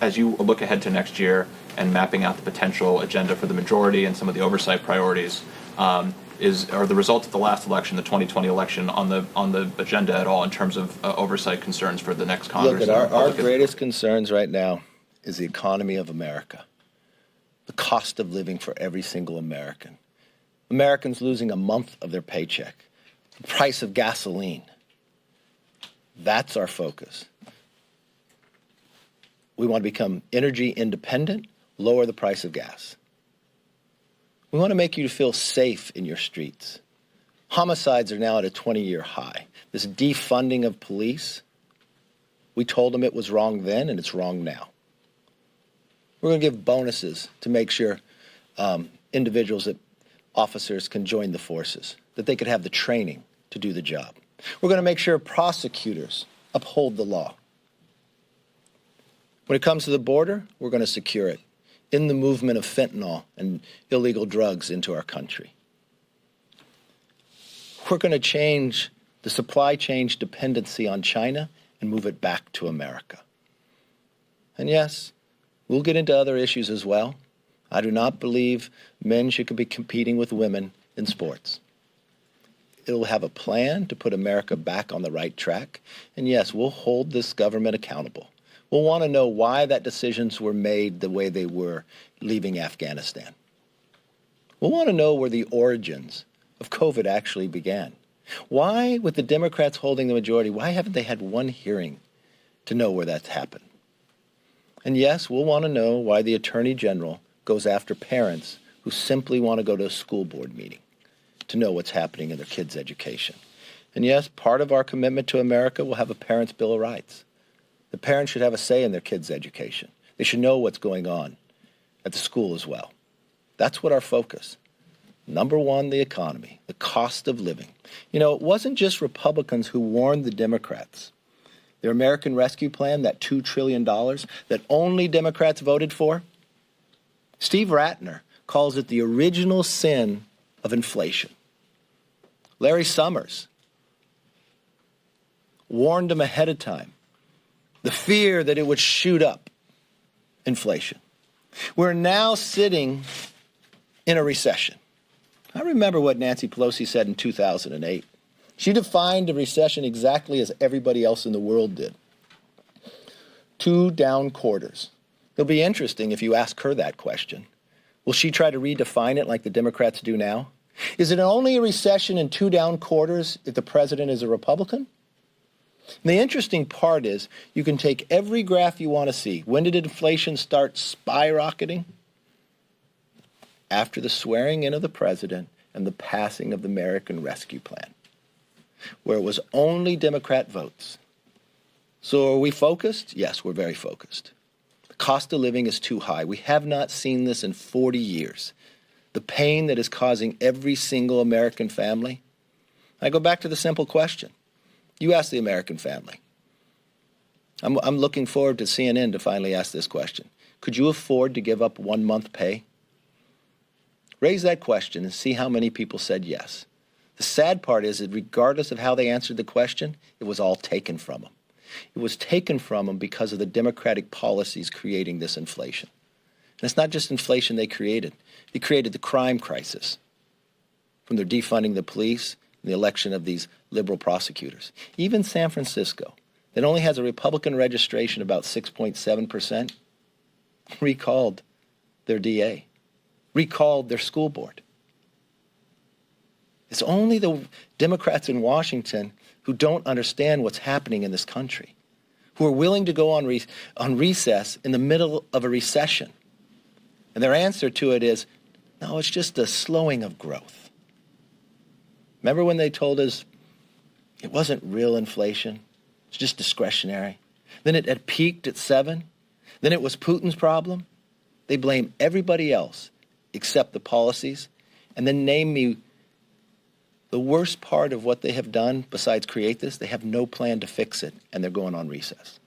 as you look ahead to next year and mapping out the potential agenda for the majority and some of the oversight priorities, are the results of the last election, the 2020 election, on the agenda at all in terms of oversight concerns for the next Congress? Look, our greatest concerns right now is the economy of America, the cost of living for every single American. Americans losing a month of their paycheck, the price of gasoline. That's our focus. We want to become energy independent, lower the price of gas. We want to make you feel safe in your streets. Homicides are now at a 20-year high. This defunding of police, we told them it was wrong then, and it's wrong now. We're going to give bonuses to make sure individuals, officers can join the forces, that they could have the training to do the job. We're going to make sure prosecutors uphold the law. When it comes to the border, we're going to secure it in the movement of fentanyl and illegal drugs into our country. We're going to change the supply chain dependency on China and move it back to America. And yes, we'll get into other issues as well. I do not believe men should be competing with women in sports. It'll have a plan to put America back on the right track. And yes, we'll hold this government accountable. We'll want to know why that decisions were made the way they were leaving Afghanistan. We'll want to know where the origins of COVID actually began. Why, with the Democrats holding the majority, why haven't they had one hearing to know where that's happened? And yes, we'll want to know why the Attorney General goes after parents who simply want to go to a school board meeting to know what's happening in their kids' education. And yes, part of our commitment to America will have a Parents' Bill of Rights. The parents should have a say in their kids' education. They should know what's going on at the school as well. That's what our focus. Number one, the economy, the cost of living. You know, it wasn't just Republicans who warned the Democrats. Their American Rescue Plan, that $2 trillion that only Democrats voted for, Steve Ratner calls it the original sin of inflation. Larry Summers warned them ahead of time. The fear that it would shoot up inflation. We're now sitting in a recession. I remember what Nancy Pelosi said in 2008. She defined a recession exactly as everybody else in the world did. 2 down quarters. It'll be interesting if you ask her that question. Will she try to redefine it like the Democrats do now? Is it only a recession in 2 down quarters if the president is a Republican? And the interesting part is you can take every graph you want to see. When did inflation start skyrocketing? After the swearing in of the president and the passing of the American Rescue Plan, where it was only Democrat votes. So are we focused? Yes, we're very focused. The cost of living is too high. We have not seen this in 40 years. The pain that is causing every single American family. I go back to the simple question. You ask the American family. I'm looking forward to CNN to finally ask this question. Could you afford to give up 1 month pay? Raise that question and see how many people said yes. The sad part is that regardless of how they answered the question, it was all taken from them. It was taken from them because of the Democratic policies creating this inflation. And it's not just inflation they created. They created the crime crisis from their defunding the police and the election of these liberal prosecutors. Even San Francisco, that only has a Republican registration about 6.7%, recalled their DA, recalled their school board. It's only the Democrats in Washington who don't understand what's happening in this country, who are willing to go on recess in the middle of a recession. And their answer to it is, no, it's just a slowing of growth. Remember when they told us it wasn't real inflation, it's just discretionary? Then it had peaked at 7. Then it was Putin's problem. They blame everybody else except the policies. And then name me the worst part of what they have done besides create this. They have no plan to fix it, and they're going on recess.